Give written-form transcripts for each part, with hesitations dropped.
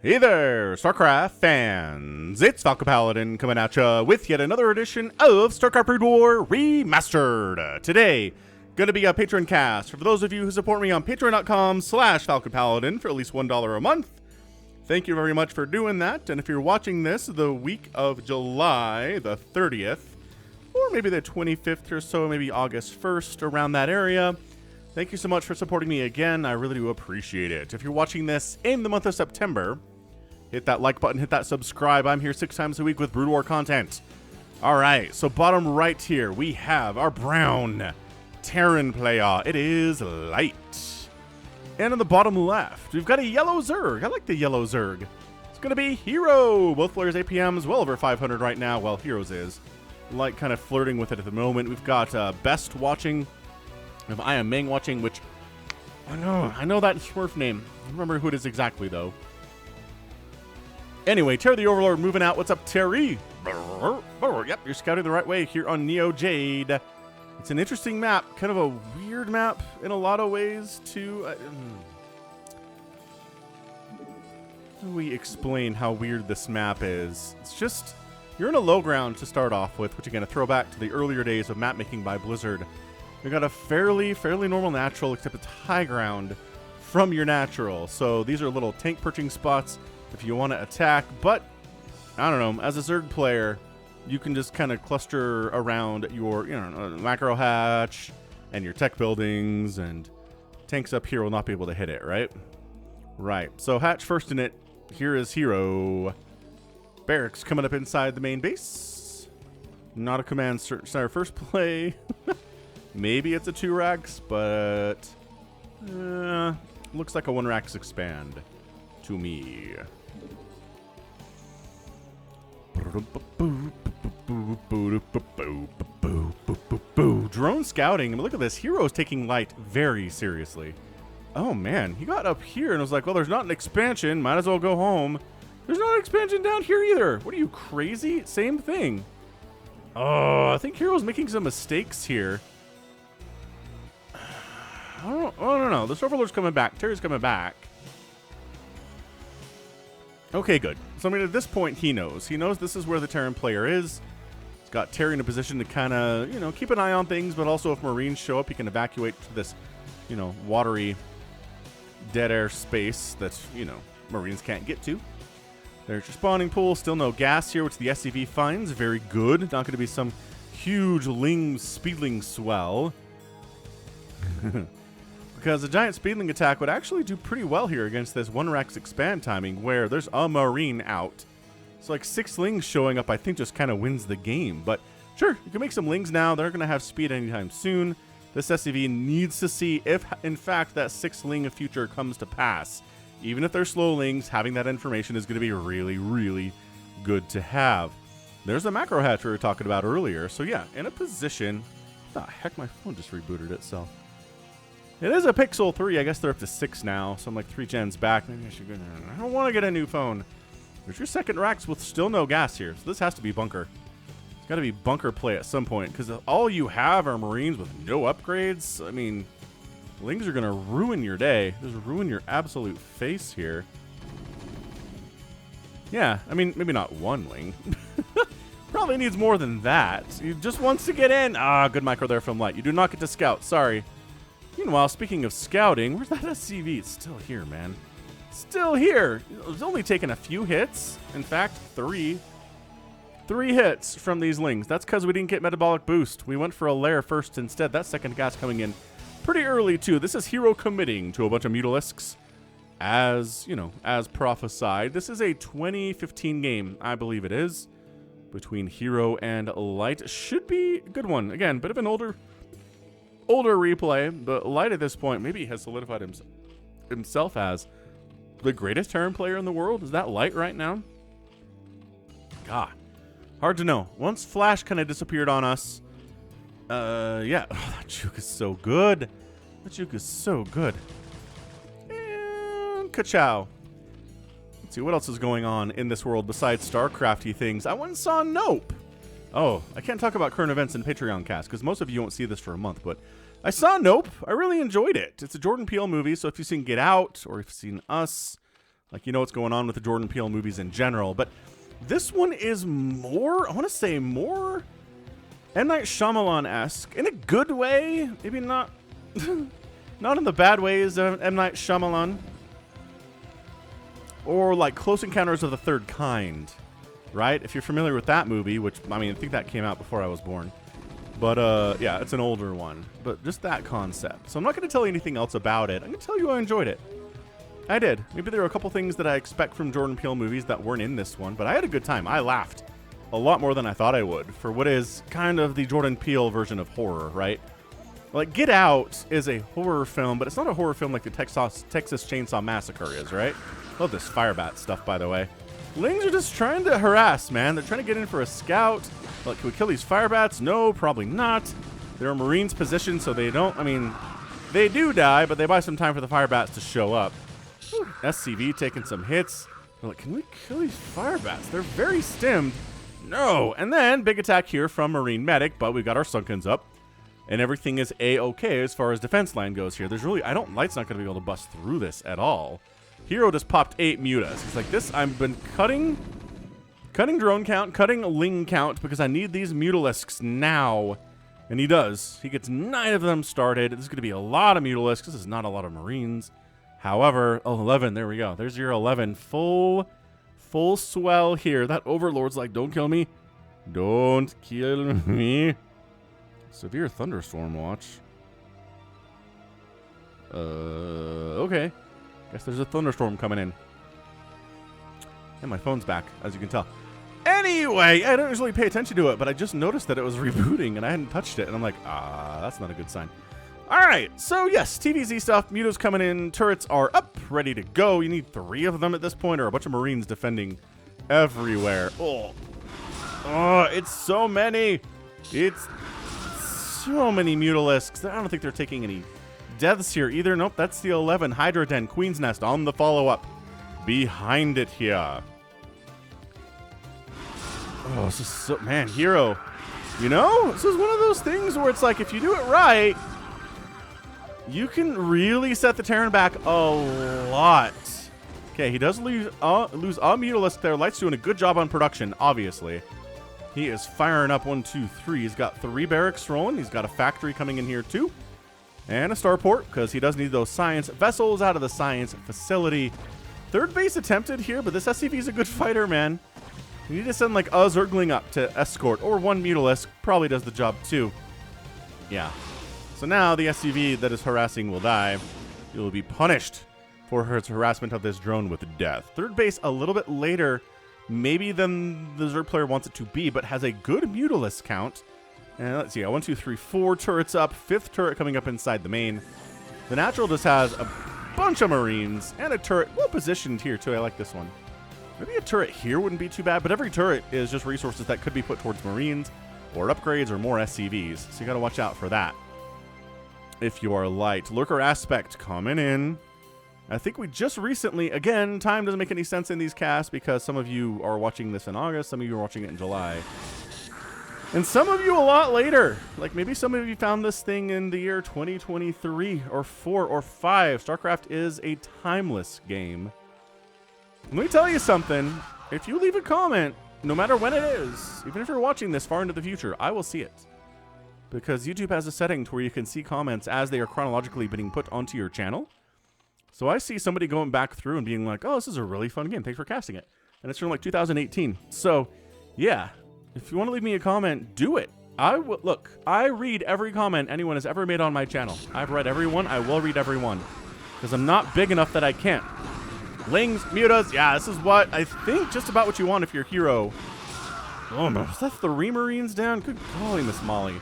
Hey there, StarCraft fans! It's Falcon Paladin coming at ya with yet another edition of StarCraft Brood War Remastered. Today, gonna be a Patreon cast. For those of you who support me on patreon.com/FalconPaladin for at least $1 a month, thank you very much for doing that. And if you're watching this the week of July the 30th, or maybe the 25th or so, maybe August 1st, around that area, thank you so much for supporting me again. I really do appreciate it. If you're watching this in the month of September, hit that like button, hit that subscribe. I'm here 6 times a week with Brood War content. All right, so bottom right here, we have our brown Terran player. It is light. And on the bottom left, we've got a yellow Zerg. I like the yellow Zerg. It's going to be herO. Both players' APMs well over 500 right now. Well, hero's is. Light kind of flirting with it at the moment. We've got Best watching. If I am Ming watching, which I know that Smurf name. I don't remember who it is exactly, though. Anyway, Terry the Overlord moving out. What's up, Terry? Yep, you're scouting the right way here on Neo Jade. It's an interesting map. Kind of a weird map in a lot of ways, too. How do we explain how weird this map is? It's just, you're in a low ground to start off with, which again, a throwback to the earlier days of map making by Blizzard. We got a fairly normal natural, except it's high ground from your natural. So these are little tank perching spots if you want to attack. But I don't know, as a Zerg player, you can just kind of cluster around your, macro hatch and your tech buildings, and tanks up here will not be able to hit it, right? Right. So hatch first in it. Here is herO. Barracks coming up inside the main base. Not a command center first play. Maybe it's a 2-racks, but looks like a 1-racks expand to me. Drone scouting. I mean, look at this. herO's taking light very seriously. Oh, man. He got up here and was like, well, there's not an expansion. Might as well go home. There's not an expansion down here either. What are you, crazy? Same thing. Oh, I think herO's making some mistakes here. I don't know. This Overlord's coming back. Terry's coming back. Okay, good. So, I mean, at this point, he knows. He knows this is where the Terran player is. He's got Terry in a position to kind of, keep an eye on things, but also if Marines show up, he can evacuate to this, watery, dead air space that, Marines can't get to. There's your spawning pool. Still no gas here, which the SCV finds. Very good. Not going to be some huge speedling swell. Because a giant speedling attack would actually do pretty well here against this 1-racks expand timing where there's a Marine out. So like 6 lings showing up, I think, just kind of wins the game. But sure, you can make some lings now. They're going to have speed anytime soon. This SCV needs to see if, in fact, that 6-ling future comes to pass. Even if they're slow lings, having that information is going to be really, really good to have. There's the macro hatch we were talking about earlier. So yeah, in a position... What the heck, my phone just rebooted itself. It is a Pixel 3. I guess they're up to 6 now, so I'm like 3 gens back. Maybe I should go. I don't want to get a new phone. There's your second racks with still no gas here, so this has to be bunker. It's got to be bunker play at some point, because all you have are Marines with no upgrades. I mean, lings are going to ruin your day. Just ruin your absolute face here. Yeah, I mean, maybe not 1 ling. Probably needs more than that. He just wants to get in. Ah, good micro there from Light. You do not get to scout. Sorry. Meanwhile, speaking of scouting, where's that SCV? It's still here, man. Still here. It's only taken a few hits. In fact, 3. 3 hits from these lings. That's because we didn't get metabolic boost. We went for a lair first instead. That second gas coming in pretty early, too. This is herO committing to a bunch of Mutalisks. As, as prophesied. This is a 2015 game, I believe it is. Between herO and Light. Should be a good one. Again, bit of an older replay, but Light at this point maybe has solidified himself as the greatest Terran player in the world. Is that Light right now? God, hard to know. Once Flash kind of disappeared on us, yeah. Oh, that juke is so good. That juke is so good. And ka-chow. Let's see what else is going on in this world besides StarCrafty things. I went and saw Nope. Oh, I can't talk about current events in Patreon cast because most of you won't see this for a month, but I saw Nope. I really enjoyed it. It's a Jordan Peele movie, so if you've seen Get Out or if you've seen Us, Like, you know what's going on with the Jordan Peele movies in general. But this one is more, I want to say more M. Night Shyamalan-esque. In a good way. Maybe not, not in the bad ways of M. Night Shyamalan. Or like Close Encounters of the Third Kind. Right? If you're familiar with that movie, which, I mean, I think that came out before I was born. But, yeah, it's an older one. But just that concept. So I'm not going to tell you anything else about it. I'm going to tell you I enjoyed it. I did. Maybe there were a couple things that I expect from Jordan Peele movies that weren't in this one, but I had a good time. I laughed a lot more than I thought I would for what is kind of the Jordan Peele version of horror, right? Like, Get Out is a horror film, but it's not a horror film like the Texas Chainsaw Massacre is, right? Love this Firebat stuff, by the way. Lings are just trying to harass, man. They're trying to get in for a scout. Like, can we kill these Firebats? No, probably not. They're Marines positioned, so they don't, I mean, they do die, but they buy some time for the Firebats to show up. Whew. SCV taking some hits. They're like, can we kill these Firebats? They're very stimmed. No. And then, big attack here from Marine Medic, but we got our Sunkens up. And everything is A-okay as far as defense line goes here. There's really, Light's not going to be able to bust through this at all. herO just popped 8 mutas. He's like, this, I've been cutting drone count, cutting Ling count, because I need these Mutalisks now. And he does. He gets 9 of them started. This is going to be a lot of Mutalisks. This is not a lot of Marines. However, 11, there we go. There's your 11. Full swell here. That Overlord's like, don't kill me. Don't kill me. Severe thunderstorm watch. Okay. Guess there's a thunderstorm coming in. And my phone's back, as you can tell. Anyway, I don't usually pay attention to it, but I just noticed that it was rebooting, and I hadn't touched it, and I'm like, that's not a good sign. All right, so yes, TVZ stuff. Mutos coming in. Turrets are up, ready to go. You need 3 of them at this point, or a bunch of Marines defending everywhere. Oh, it's so many. It's so many Mutalisks. I don't think they're taking any deaths here either. Nope, that's the 11. Hydra Den, Queen's Nest on the follow-up. Behind it here. Oh, this is so... Man, herO. You know, this is one of those things where it's like, if you do it right, you can really set the Terran back a lot. Okay, he does lose a Mutalisk there. Light's doing a good job on production, obviously. He is firing up 1, 2, 3. He's got 3 barracks rolling. He's got a factory coming in here, too. And a starport, because he does need those science vessels out of the science facility. 3rd base attempted here, but this SCV is a good fighter, man. You need to send, like, a Zergling up to escort, or 1 Mutalisk. Probably does the job, too. Yeah. So now the SCV that is harassing will die. He will be punished for its harassment of this drone with death. 3rd base a little bit later, maybe than the Zerg player wants it to be, but has a good Mutalisk count. And let's see, 1, 2, 3, 4 turrets up. 5th turret coming up inside the main. The Natural just has a bunch of Marines and a turret well positioned here, too. I like this one. Maybe a turret here wouldn't be too bad, but every turret is just resources that could be put towards Marines or upgrades or more SCVs. So you got to watch out for that if you are light. Lurker Aspect coming in. I think we just recently, again, time doesn't make any sense in these casts because some of you are watching this in August, some of you are watching it in July. And some of you a lot later. Like maybe some of you found this thing in the year 2023 or 4 or 5. StarCraft is a timeless game. Let me tell you something. If you leave a comment, no matter when it is, even if you're watching this far into the future, I will see it. Because YouTube has a setting to where you can see comments as they are chronologically being put onto your channel. So I see somebody going back through and being like, oh, this is a really fun game. Thanks for casting it. And it's from like 2018. So, yeah. If you want to leave me a comment, do it. Look, I read every comment anyone has ever made on my channel. I've read every one. I will read every one. Because I'm not big enough that I can't. Lings, mutas, yeah, this is what I think just about what you want if you're herO. Oh, no, is that 3 Marines down? Good golly, Miss Molly.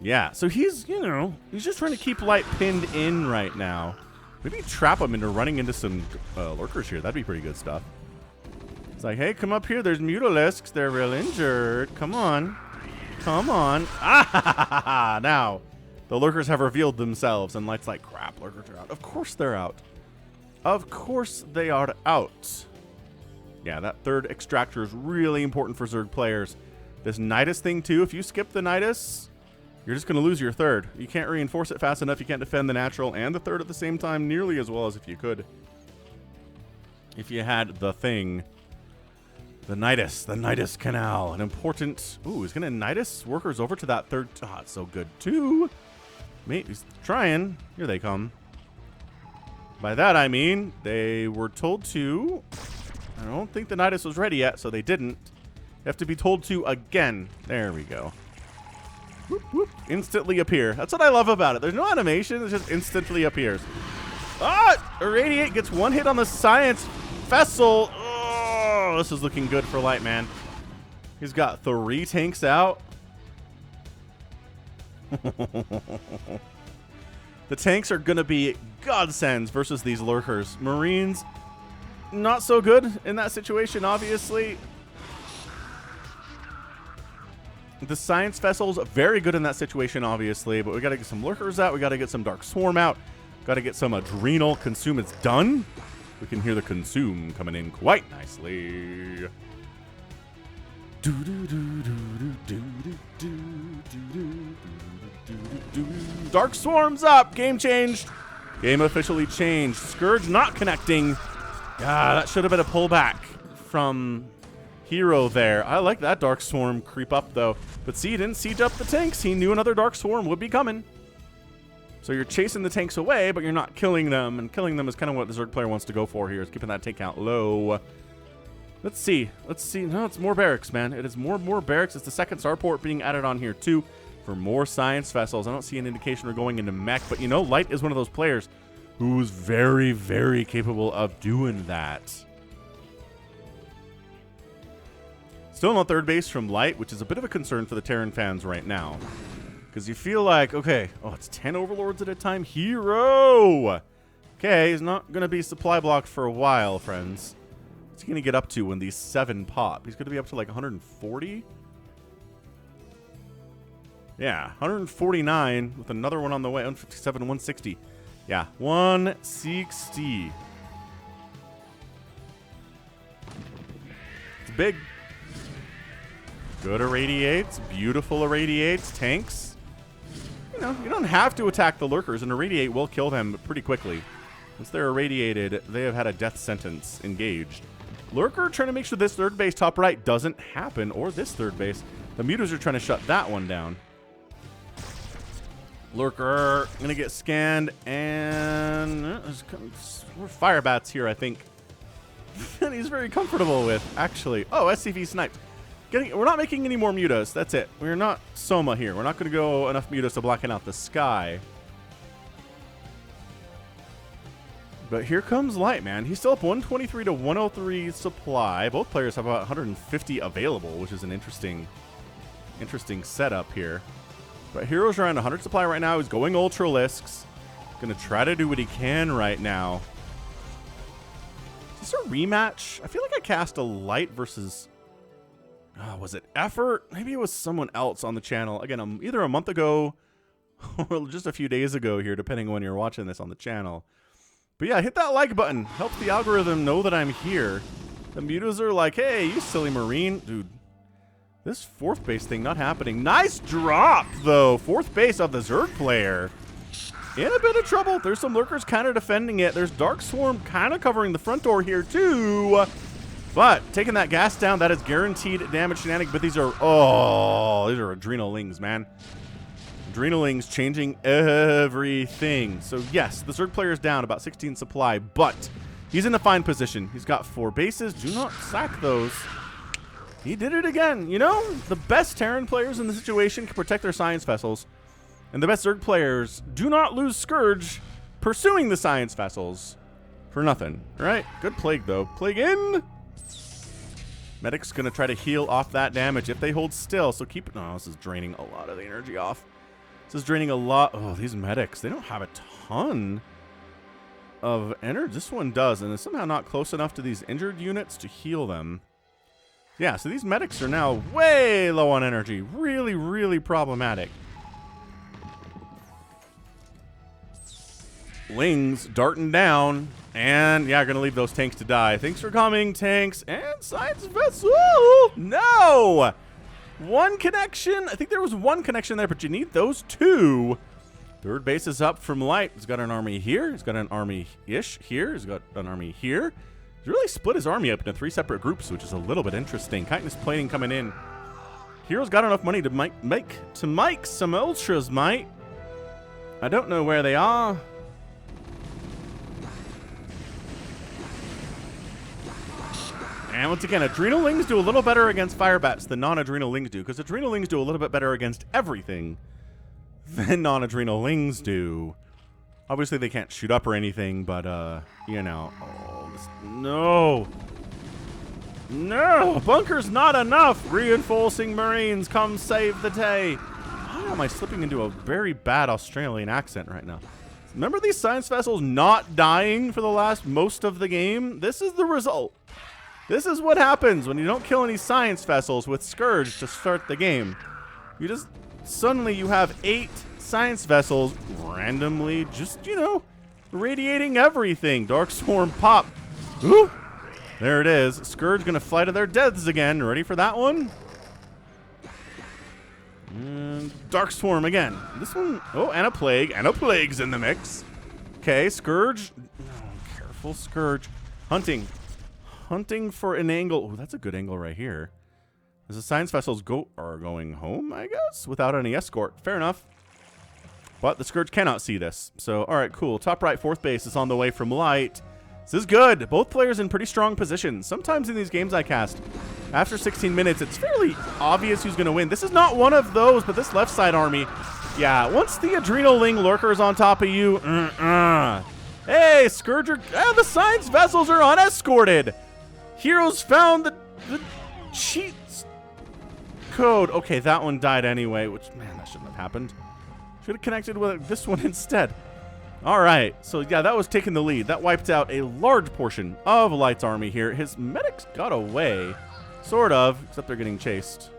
Yeah, so he's, you know, he's just trying to keep Light pinned in right now. Maybe trap him into running into some lurkers here. That'd be pretty good stuff. It's like, hey, come up here. There's Mutalisks. They're real injured. Come on. Come on. Ah! Now, the lurkers have revealed themselves, and Light's like, crap, lurkers are out. Of course they're out. Of course they are out. Yeah, that 3rd extractor is really important for Zerg players. This Nidus thing, too. If you skip the Nidus, you're just going to lose your 3rd. You can't reinforce it fast enough. You can't defend the natural and the 3rd at the same time nearly as well as if you could. if you had the thing. The Nidus Canal. An important... Ooh, he's going to Nidus workers over to that third... Ah, it's so good, too. Mate, he's trying. Here they come. By that, I mean, they were told to... I don't think the Nidus was ready yet, so they didn't. You have to be told to again. There we go. Whoop, whoop. Instantly appear. That's what I love about it. There's no animation. It just instantly appears. Ah! Irradiate gets one hit on the Science Vessel. Oh, this is looking good for Light, man. He's got 3 tanks out. The tanks are going to be godsends versus these Lurkers. Marines, not so good in that situation, obviously. The Science Vessel's very good in that situation, obviously, but we got to get some Lurkers out. We got to get some Dark Swarm out. Got to get some Adrenal Consume. It's done. We can hear the Consume coming in quite nicely. Dark Swarm's up. Game changed. Game officially changed. Scourge not connecting. Yeah, that should have been a pullback from herO there. I like that Dark Swarm creep up, though. But see, he didn't siege up the tanks. He knew another Dark Swarm would be coming. So you're chasing the tanks away, but you're not killing them. And killing them is kind of what the Zerg player wants to go for here, is keeping that tank count low. Let's see. Let's see. No, it's more barracks, man. It is more barracks. It's the second starport being added on here, too, for more Science Vessels. I don't see an indication we're going into mech, but, you know, Light is one of those players who's very, very capable of doing that. Still no third base from Light, which is a bit of a concern for the Terran fans right now. Because you feel like, okay, oh, it's 10 Overlords at a time. herO! Okay, he's not going to be supply blocked for a while, friends. What's he going to get up to when these 7 pop? He's going to be up to like 140? Yeah, 149 with another one on the way. 157, 160. Yeah, 160. It's big. Good irradiates. Beautiful irradiates. Tanks. You know, you don't have to attack the Lurkers. An irradiate will kill them pretty quickly. Once they're irradiated, they have had a death sentence engaged. Lurker trying to make sure this third base top right doesn't happen, or this third base. The mutas are trying to shut that one down. Lurker gonna get scanned, and we're Firebats here, I think. And he's very comfortable with, actually. Oh, SCV snipe. We're not making any more mutas. That's it. We're not Soma here. We're not going to go enough mutas to blacken out the sky. But here comes Light, man. He's still up 123 to 103 supply. Both players have about 150 available, which is an interesting setup here. But herO's around 100 supply right now. He's going Ultralisks. Going to try to do what he can right now. Is this a rematch? I feel like I cast a Light versus... was it Effort? Maybe it was someone else on the channel. Again, either a month ago or just a few days ago here, depending on when you're watching this on the channel. But yeah, hit that like button. Help the algorithm know that I'm here. The mutas are like, hey, you silly Marine. Dude, this 4th base thing not happening. Nice drop, though. 4th base of the Zerg player. In a bit of trouble. There's some Lurkers kind of defending it. There's Dark Swarm kind of covering the front door here, too. But taking that gas down, that is guaranteed damage shenanigans. But these are Adrenalings, man. Adrenalings changing everything. So yes, the Zerg player is down about 16 supply, but he's in a fine position. He's got 4 bases. Do not sack those. He did it again. You know, the best Terran players in the situation can protect their Science Vessels. And the best Zerg players do not lose Scourge pursuing the Science Vessels for nothing. All right, good Plague, though. Plague in. Medic's going to try to heal off that damage if they hold still. So keep... No, this is draining a lot of the energy off. This is draining a lot... Oh, these Medics, they don't have a ton of energy. This one does, and it's somehow not close enough to these injured units to heal them. Yeah, so these Medics are now way low on energy. Really, really problematic. Lings darting down. And, yeah, going to leave those tanks to die. Thanks for coming, tanks. And Science Vessel. No! One connection. I think there was one connection there, but you need those 2. Third base is up from Light. He's got an army here. He's got an army-ish here. He's got an army here. really split his army up into 3 separate groups, which is a little bit interesting. Chitinous plating coming in. hero's got enough money to make some ultras, mate. I don't know where they are. And once again, Adrenalings do a little better against Firebats than non-Adrenalings do, because Adrenalings do a little bit better against everything than non-Adrenalings do. Obviously, they can't shoot up or anything, but, you know. Oh, no. No! Bunker's not enough! Reinforcing Marines, come save the day. Why am I slipping into a very bad Australian accent right now? Remember these science vessels not dying for the last most of the game? This is the result. This is what happens when you don't kill any science vessels with Scourge to start the game. You just, suddenly you have 8 science vessels randomly just, you know, radiating everything. Dark Swarm pop. Ooh, there it is. Scourge gonna fly to their deaths again. Ready for that one? And Dark Swarm again. This one, oh, and a Plague. And a Plague's in the mix. Okay, Scourge. Oh, careful, Scourge. Hunting for an angle. Oh, that's a good angle right here. As the science vessels are going home, I guess, without any escort. Fair enough. But the Scourge cannot see this. So, all right, cool. Top right, 4th base is on the way from light. This is good. Both players in pretty strong positions. Sometimes in these games I cast, after 16 minutes, it's fairly obvious who's going to win. This is not one of those, but this left side army, yeah, once the Adrenaling Lurker is on top of you, hey, Scourger, the science vessels are unescorted. Heroes found the cheat code. Okay, that one died anyway, which, man, that shouldn't have happened. Should have connected with this one instead. All right, so yeah, that was taking the lead. That wiped out a large portion of Light's army here. His medics got away, sort of, except they're getting chased,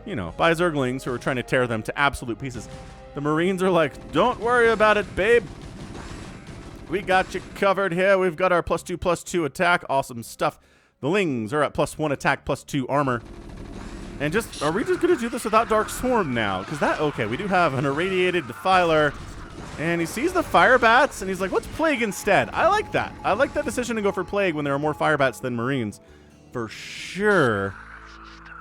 you know, by Zerglings who are trying to tear them to absolute pieces. The Marines are like, don't worry about it, babe. We got you covered here. We've got our +2/+2 attack. Awesome stuff. The Lings are at +1 attack, +2 armor. And just, are we just going to do this without Dark Swarm now? Because that, okay, we do have an irradiated Defiler. And he sees the Firebats, and he's like, let's Plague instead. I like that. I like that decision to go for Plague when there are more Firebats than Marines. For sure.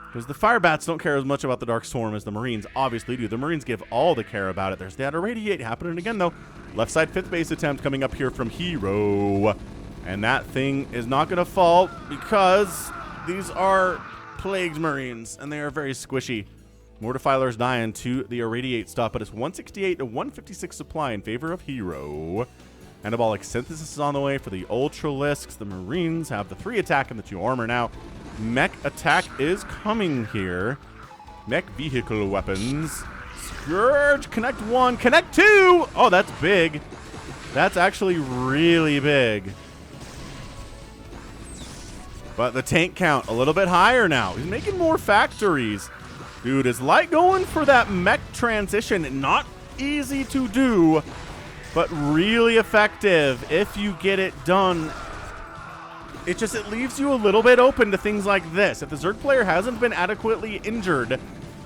Because the Firebats don't care as much about the Dark Swarm as the Marines obviously do. The Marines give all the care about it. There's that Irradiate happening again, though. Left side 5th base attempt coming up here from herO. And that thing is not going to fall because these are Plagued Marines, and they are very squishy. More Defilers dying to the Irradiate stuff, but it's 168 to 156 supply in favor of herO. Anabolic Synthesis is on the way for the Ultralisks. The Marines have the 3 attack and the 2 armor now. Mech attack is coming here. Mech vehicle weapons. Scourge, connect 1, connect 2! Oh, that's big. That's actually really big. But the tank count a little bit higher now. He's making more factories. Dude, is Light going for that mech transition? Not easy to do, but really effective if you get it done. It leaves you a little bit open to things like this. If the Zerg player hasn't been adequately injured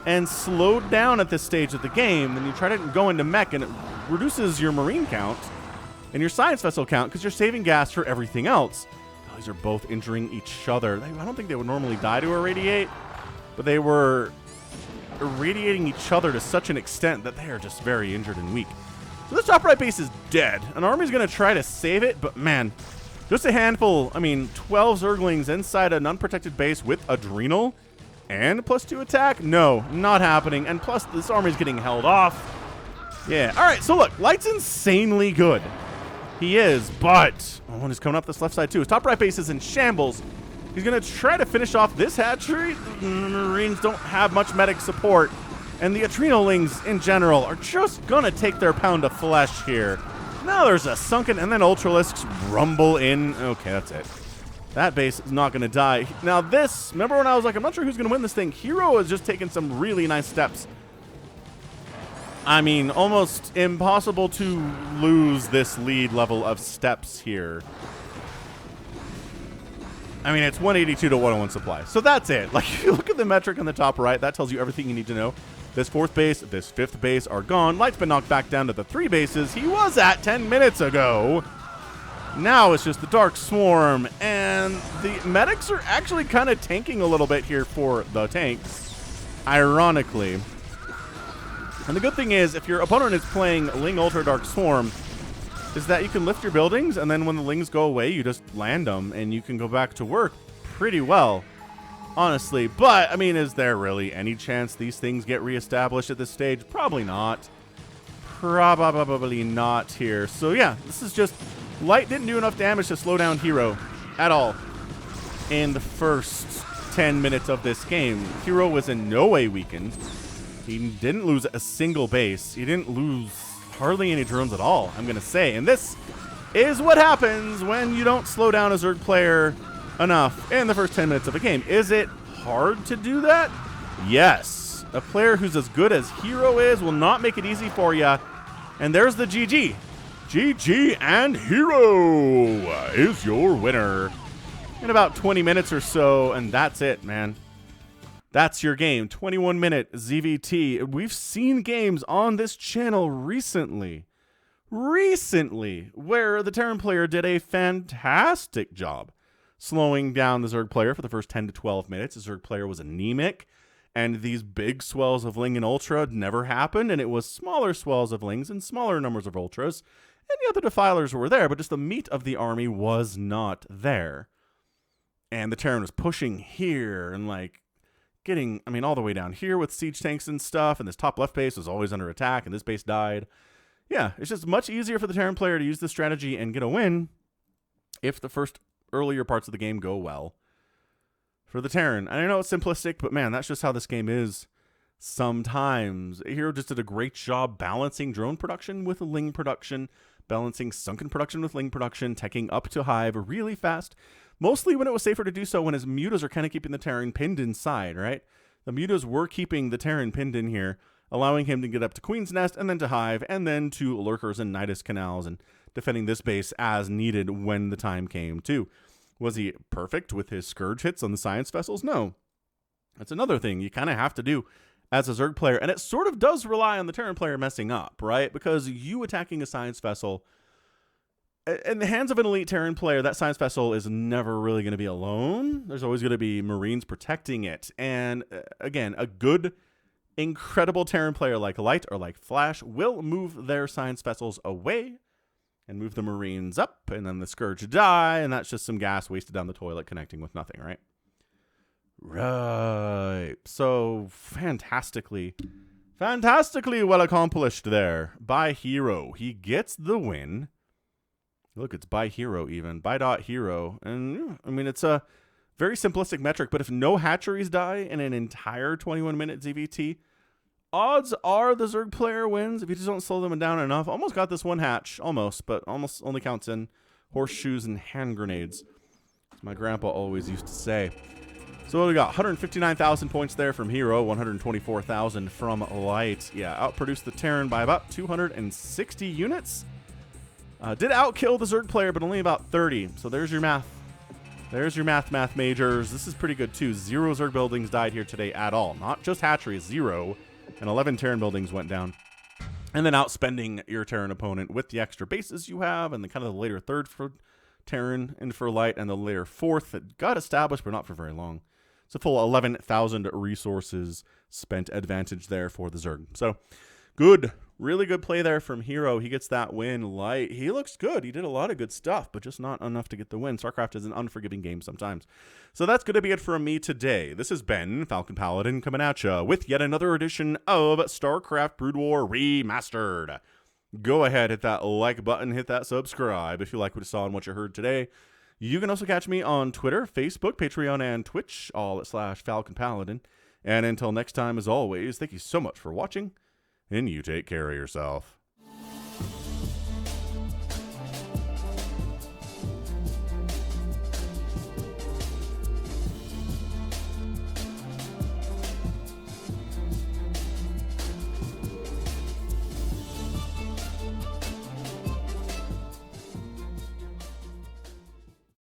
and slowed down at this stage of the game, then you try to go into mech and it reduces your Marine count and your science vessel count because you're saving gas for everything else. Oh, these are both injuring each other. I don't think they would normally die to irradiate, but they were irradiating each other to such an extent that they are just very injured and weak. So this top right base is dead. An army's going to try to save it, but man, just a handful, 12 Zerglings inside an unprotected base with Adrenal and +2 attack? No, not happening. And plus, this army's getting held off. Yeah, all right, so look, Light's insanely good. He is, but oh, he's coming up this left side too. His top right base is in shambles. He's going to try to finish off this hatchery. The Marines don't have much medic support. And the Adrenalings in general are just going to take their pound of flesh here. Now there's a sunken, and then Ultralisks rumble in. Okay, that's it. That base is not going to die. Now this, remember when I was like, I'm not sure who's going to win this thing? herO has just taken some really nice steps. Almost impossible to lose this lead level of steps here. It's 182 to 101 supply. So that's it. Like, if you look at the metric on the top right, that tells you everything you need to know. This 4th base, this 5th base are gone. Light's been knocked back down to the 3 bases he was at 10 minutes ago. Now it's just the Dark Swarm, and the medics are actually kind of tanking a little bit here for the tanks, ironically. And the good thing is, if your opponent is playing Ling Ultra Dark Swarm, is that you can lift your buildings, and then when the Lings go away, you just land them, and you can go back to work pretty well, honestly. But, I mean, is there really any chance these things get reestablished at this stage? Probably not. Probably not here. So, yeah, this is just... Light didn't do enough damage to slow down herO at all in the first 10 minutes of this game. herO was in no way weakened. He didn't lose a single base. He didn't lose hardly any drones at all, I'm going to say. And this is what happens when you don't slow down a Zerg player enough in the first 10 minutes of a game. Is it hard to do that? Yes. A player who's as good as herO is will not make it easy for you. And there's the GG. GG, and herO is your winner in about 20 minutes or so, and that's it, man. That's your game. 21-minute ZVT. We've seen games on this channel recently, where the Terran player did a fantastic job slowing down the Zerg player for the first 10 to 12 minutes. The Zerg player was anemic, and these big swells of Ling and Ultra never happened, and it was smaller swells of Lings and smaller numbers of Ultras. And yeah, the Defilers were there, but just the meat of the army was not there. And the Terran was pushing here and, like, getting, I mean, all the way down here with siege tanks and stuff. And this top left base was always under attack, and this base died. Yeah, it's just much easier for the Terran player to use this strategy and get a win if the first earlier parts of the game go well for the Terran. I know it's simplistic, but, man, that's just how this game is. Sometimes herO just did a great job balancing drone production with Ling production, balancing sunken production with Ling production, teching up to Hive really fast, mostly when it was safer to do so when his mutas are kind of keeping the Terran pinned inside, right? The mutas were keeping the Terran pinned in here, allowing him to get up to Queen's Nest and then to Hive and then to Lurkers and Nidus Canals and defending this base as needed when the time came too. Was he perfect with his Scourge hits on the Science Vessels? No. That's another thing you kind of have to do as a Zerg player, and it sort of does rely on the Terran player messing up, right? Because you attacking a Science Vessel, in the hands of an elite Terran player, that Science Vessel is never really going to be alone. There's always going to be Marines protecting it. And again, a good, incredible Terran player like Light or like Flash will move their Science Vessels away and move the Marines up, and then the Scourge die, and that's just some gas wasted down the toilet connecting with nothing, right? Right. So fantastically well accomplished there by herO. He gets the win. Look, it's by herO even. By herO. And I mean, it's a very simplistic metric, but if no hatcheries die in an entire 21-minute ZVT, odds are the Zerg player wins if you just don't slow them down enough. Almost got this one hatch. Almost, but almost only counts in horseshoes and hand grenades, as my grandpa always used to say. So what we got? 159,000 points there from herO, 124,000 from Light. Yeah, outproduced the Terran by about 260 units. Did outkill the Zerg player, but only about 30. So there's your math. There's your math majors. This is pretty good, too. 0 Zerg buildings died here today at all. Not just hatcheries, 0. And 11 Terran buildings went down. And then outspending your Terran opponent with the extra bases you have, and the kind of the later third for Terran and for Light, and the later fourth that got established, but not for very long. It's a full 11,000 resources spent advantage there for the Zerg. So good, really good play there from herO. He gets that win. Light, he looks good. He did a lot of good stuff, but just not enough to get the win. StarCraft is an unforgiving game sometimes. So that's going to be it from me today. This has been Falcon Paladin coming at you with yet another edition of StarCraft Brood War Remastered. Go ahead, hit that like button, hit that subscribe if you like what you saw and what you heard today. You can also catch me on Twitter, Facebook, Patreon, and Twitch, all at /Falcon Paladin. And until next time, as always, thank you so much for watching, and you take care of yourself.